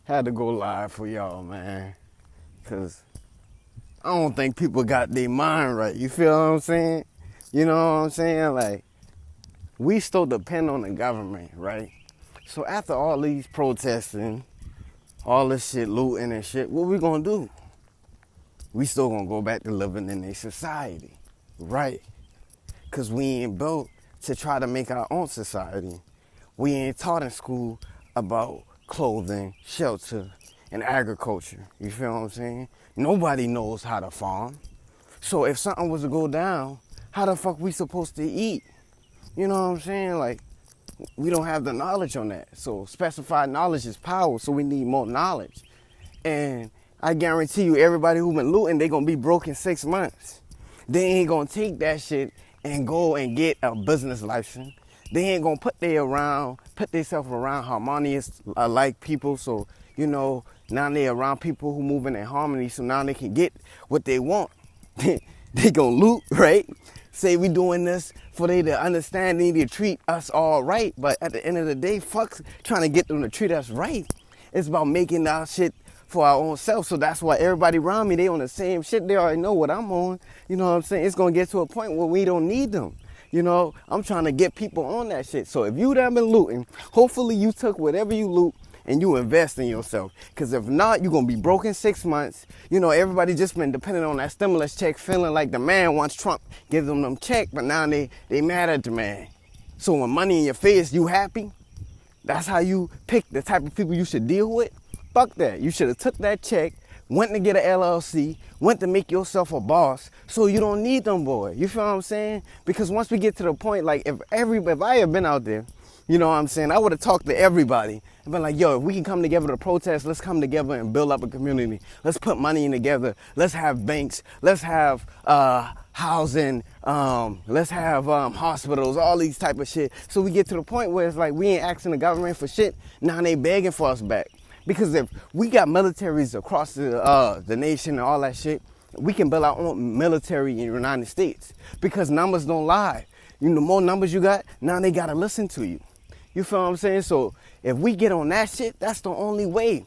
Had to go live for y'all, man. Cause I don't think people got their mind right. You feel what I'm saying? You know what I'm saying? Like, we still depend on the government, right? So after all these protesting, all this shit looting and shit, what we gonna do? We still gonna go back to living in a society, right? Cause we ain't built to try to make our own society. We ain't taught in school about clothing, shelter, and agriculture. You feel what I'm saying? Nobody knows how to farm. So if something was to go down, how the fuck we supposed to eat? You know what I'm saying? Like, we don't have the knowledge on that. So specified knowledge is power, so we need more knowledge. And I guarantee you, everybody who been looting, they gonna be broke in 6 months. They ain't gonna take that shit and go and get a business license. They ain't gonna put themselves around harmonious like people. So, you know, now they around people who moving in harmony, so now they can get what they want. They gonna loot, right? Say we doing this for they to understand they need to treat us all right. But at the end of the day, fuck trying to get them to treat us right. It's about making our shit for our own self. So that's why everybody around me, they on the same shit. They already know what I'm on. You know what I'm saying? It's gonna get to a point where we don't need them. You know, I'm trying to get people on that shit. So if you done been looting, hopefully you took whatever you loot and you invest in yourself. Because if not, you're going to be broke in 6 months. You know, everybody just been depending on that stimulus check, feeling like the man wants Trump give them check, but now they mad at the man. So when money in your face, you happy? That's how you pick the type of people you should deal with? Fuck that. You should have took that check, went to get an LLC, went to make yourself a boss, so you don't need them, boy. You feel what I'm saying? Because once we get to the point, like if I had been out there, you know what I'm saying, I would have talked to everybody and been like, yo, if we can come together to protest, let's come together and build up a community. Let's put money in together. Let's have banks. Let's have housing. Let's have hospitals, all these type of shit. So we get to the point where it's like we ain't asking the government for shit. Now they begging for us back. Because if we got militaries across the nation and all that shit, we can build our own military in the United States. Because numbers don't lie. You know, the more numbers you got, now they gotta listen to you. You feel what I'm saying? So if we get on that shit, that's the only way.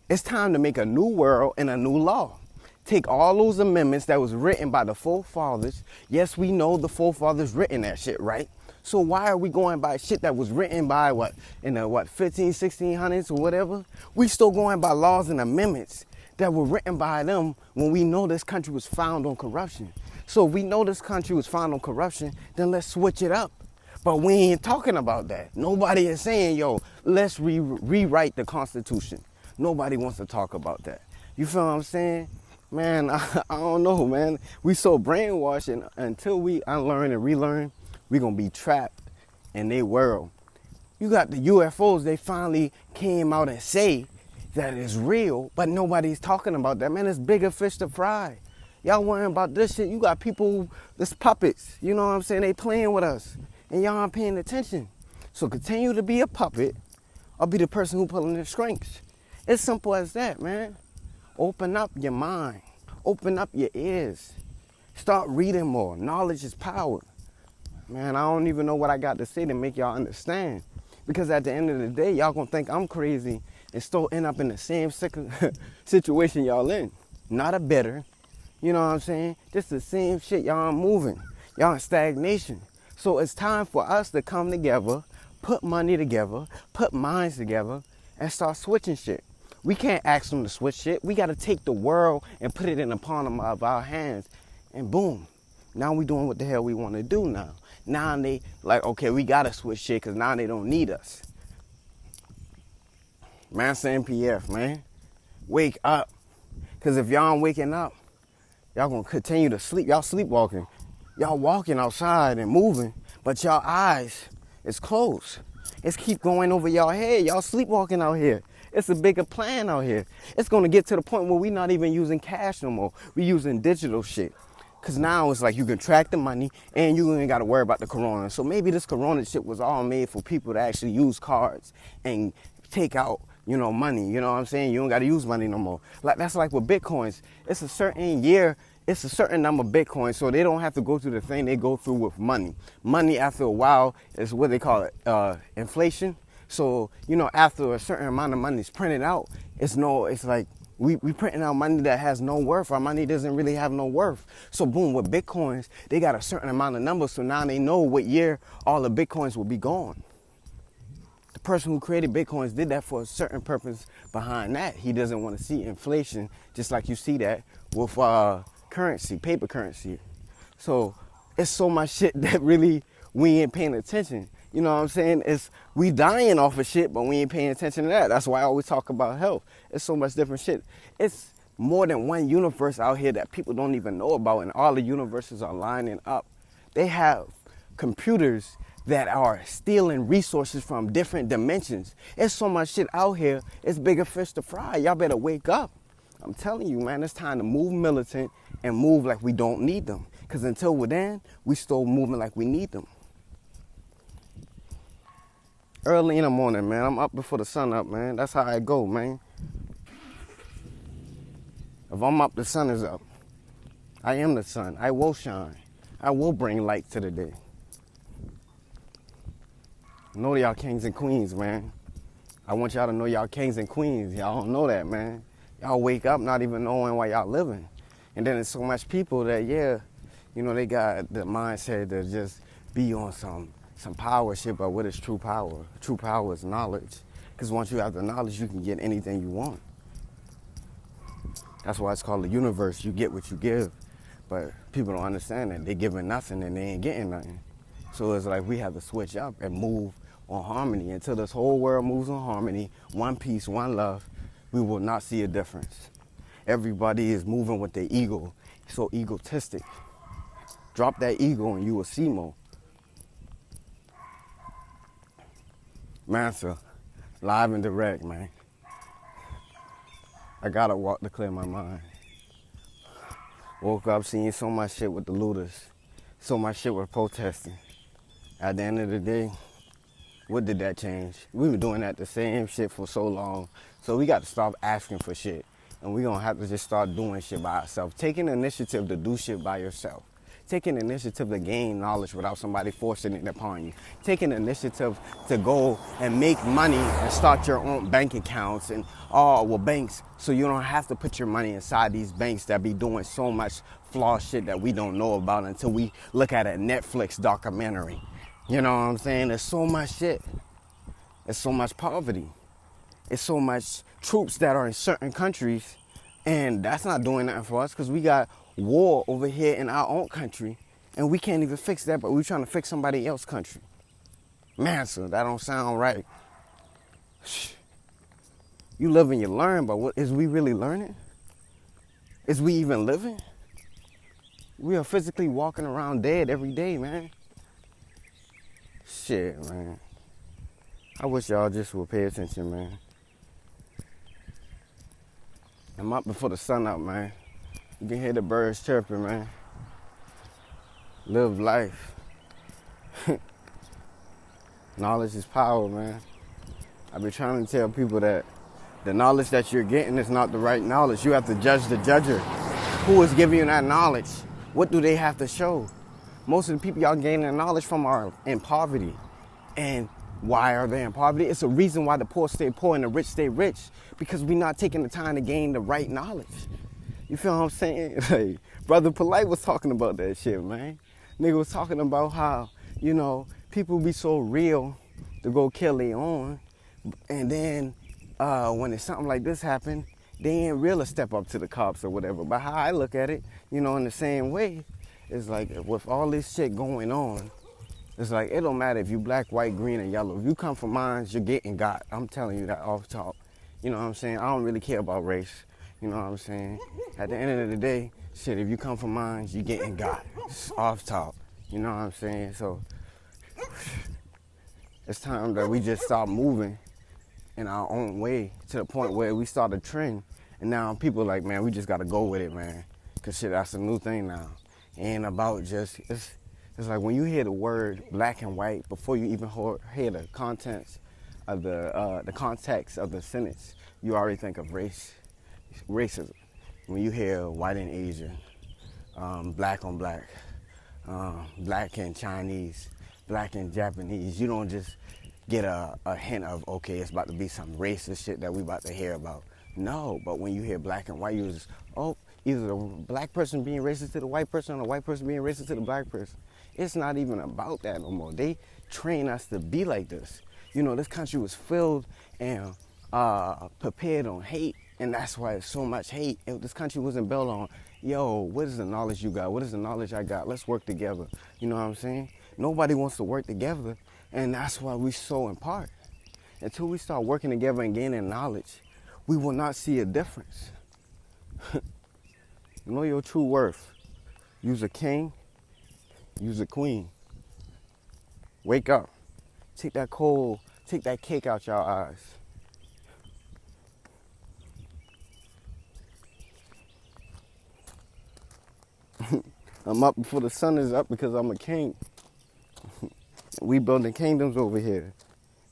It's time to make a new world and a new law. Take all those amendments that was written by the forefathers. Yes, we know the forefathers written that shit, right? So why are we going by shit that was written by in the 1600s or whatever? We still going by laws and amendments that were written by them when we know this country was found on corruption. So if we know this country was found on corruption, then let's switch it up. But we ain't talking about that. Nobody is saying, yo, let's rewrite the Constitution. Nobody wants to talk about that. You feel what I'm saying? Man, I don't know, man. We so brainwashed, and until we unlearn and relearn, we're going to be trapped in their world. You got the UFOs, they finally came out and say that it's real, but nobody's talking about that. Man, it's bigger fish to fry. Y'all worrying about this shit. You got people, this puppets, you know what I'm saying? They playing with us, and y'all aren't paying attention. So continue to be a puppet or be the person who pulling the strings. It's simple as that, man. Open up your mind. Open up your ears. Start reading more. Knowledge is power. Man, I don't even know what I got to say to make y'all understand. Because at the end of the day, y'all gonna think I'm crazy and still end up in the same situation y'all in. Not a better. You know what I'm saying? Just the same shit. Y'all aren't moving. Y'all in stagnation. So it's time for us to come together, put money together, put minds together, and start switching shit. We can't ask them to switch shit. We got to take the world and put it in the palm of our hands. And boom. Now we doing what the hell we want to do now. Now they like, okay, we got to switch shit because now they don't need us. Mansa MPF, man. Wake up. Because if y'all ain't waking up, y'all going to continue to sleep. Y'all sleepwalking. Y'all walking outside and moving, but y'all eyes is closed. It's keep going over y'all head. Y'all sleepwalking out here. It's a bigger plan out here. It's going to get to the point where we not even using cash no more. We using digital shit. Because now it's like you can track the money and you ain't got to worry about the corona. So maybe this corona shit was all made for people to actually use cards and take out, you know, money. You know what I'm saying? You don't got to use money no more. Like that's like with Bitcoins. It's a certain year. It's a certain number of Bitcoin, so they don't have to go through the thing they go through with money. Money, after a while, is what they call it, inflation. So, after a certain amount of money is printed out, it's like we printing out money that has no worth. Our money doesn't really have no worth. So boom, with Bitcoins, they got a certain amount of numbers. So now they know what year all the Bitcoins will be gone. The person who created Bitcoins did that for a certain purpose behind that. He doesn't want to see inflation, just like you see that with currency, paper currency. So it's so much shit that really we ain't paying attention. You know what I'm saying? We dying off of shit, but we ain't paying attention to that. That's why I always talk about health. It's so much different shit. It's more than one universe out here that people don't even know about, and all the universes are lining up. They have computers that are stealing resources from different dimensions. It's so much shit out here, it's bigger fish to fry. Y'all better wake up. I'm telling you, man, it's time to move militant and move like we don't need them. Because until we're then, we still moving like we need them. Early in the morning, man, I'm up before the sun up, man. That's how I go, man. If I'm up, the sun is up. I am the sun. I will shine. I will bring light to the day. Know y'all kings and queens, man. I want y'all to know y'all kings and queens. Y'all don't know that, man. Y'all wake up not even knowing why y'all living. And then there's so much people that, they got the mindset to just be on some power shit, but what is true power? True power is knowledge. Because once you have the knowledge, you can get anything you want. That's why it's called the universe. You get what you give. But people don't understand that. They're giving nothing and they ain't getting nothing. So it's like we have to switch up and move on harmony. Until this whole world moves on harmony, one peace, one love, we will not see a difference. Everybody is moving with their ego, so egotistic. Drop that ego and you will see more. Mansa, live and direct, man. I gotta walk to clear my mind. Woke up seeing so much shit with the looters, so much shit with protesting. At the end of the day, what did that change? We been doing that the same shit for so long. So we got to stop asking for shit. And we gonna have to just start doing shit by ourselves. Taking the initiative to do shit by yourself. Taking the initiative to gain knowledge without somebody forcing it upon you. Taking the initiative to go and make money and start your own bank accounts and banks, so you don't have to put your money inside these banks that be doing so much flawed shit that we don't know about until we look at a Netflix documentary. You know what I'm saying? There's so much shit. There's so much poverty. There's so much troops that are in certain countries, and that's not doing nothing for us because we got war over here in our own country, and we can't even fix that, but we're trying to fix somebody else's country. Mansa, that don't sound right. You live and you learn, but is we really learning? Is we even living? We are physically walking around dead every day, man. Shit, man. I wish y'all just would pay attention, man. I'm up before the sun up, man. You can hear the birds chirping, man. Live life. Knowledge is power, man. I've been trying to tell people that the knowledge that you're getting is not the right knowledge. You have to judge the judger. Who is giving you that knowledge? What do they have to show? Most of the people y'all gaining knowledge from are in poverty. And why are they in poverty? It's a reason why the poor stay poor and the rich stay rich. Because we're not taking the time to gain the right knowledge. You feel what I'm saying? Like, Brother Polite was talking about that shit, man. Nigga was talking about how, people be so real to go kill their own. And then when it's something like this happen, they ain't real to step up to the cops or whatever. But how I look at it, in the same way, it's like with all this shit going on, it's like it don't matter if you black, white, green, or yellow. If you come from mines, you're getting got. I'm telling you that off top. You know what I'm saying? I don't really care about race. You know what I'm saying? At the end of the day, shit, if you come from mines, you're getting got. It's off top. You know what I'm saying? So it's time that we just start moving in our own way to the point where we start a trend. And now people are like, man, we just got to go with it, man. Because shit, that's a new thing now. It ain't about just, it's like when you hear the word black and white, before you even hear the contents of the context of the sentence, you already think of racism. When you hear white and Asian, black on black, black and Chinese, black and Japanese, you don't just get a hint of, okay, it's about to be some racist shit that we about to hear about. No, but when you hear black and white, you just, oh, either the black person being racist to the white person or the white person being racist to the black person. It's not even about that no more. They train us to be like this. You know, this country was filled and prepared on hate, and that's why it's so much hate. If this country wasn't built on, yo, what is the knowledge you got? What is the knowledge I got? Let's work together. You know what I'm saying? Nobody wants to work together, and that's why we so apart. Until we start working together and gaining knowledge, we will not see a difference. Know your true worth. Use a king, use a queen. Wake up. Take that cake out your eyes. I'm up before the sun is up because I'm a king. We building kingdoms over here.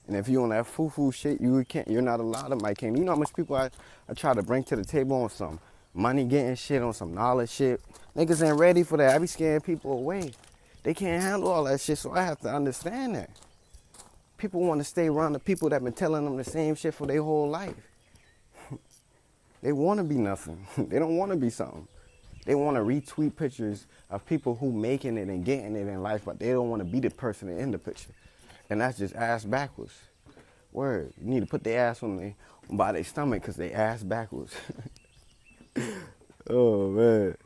And if you on that foo-foo shit, you're not allowed in my kingdom. You know how much people I try to bring to the table on some money getting shit, on some knowledge shit. Niggas ain't ready for that. I be scaring people away. They can't handle all that shit, so I have to understand that. People want to stay around the people that been telling them the same shit for their whole life. They want to be nothing. They don't want to be something. They want to retweet pictures of people who making it and getting it in life, but they don't want to be the person in the picture. And that's just ass backwards. Word. You need to put their ass by their stomach because they ass backwards. Oh, man.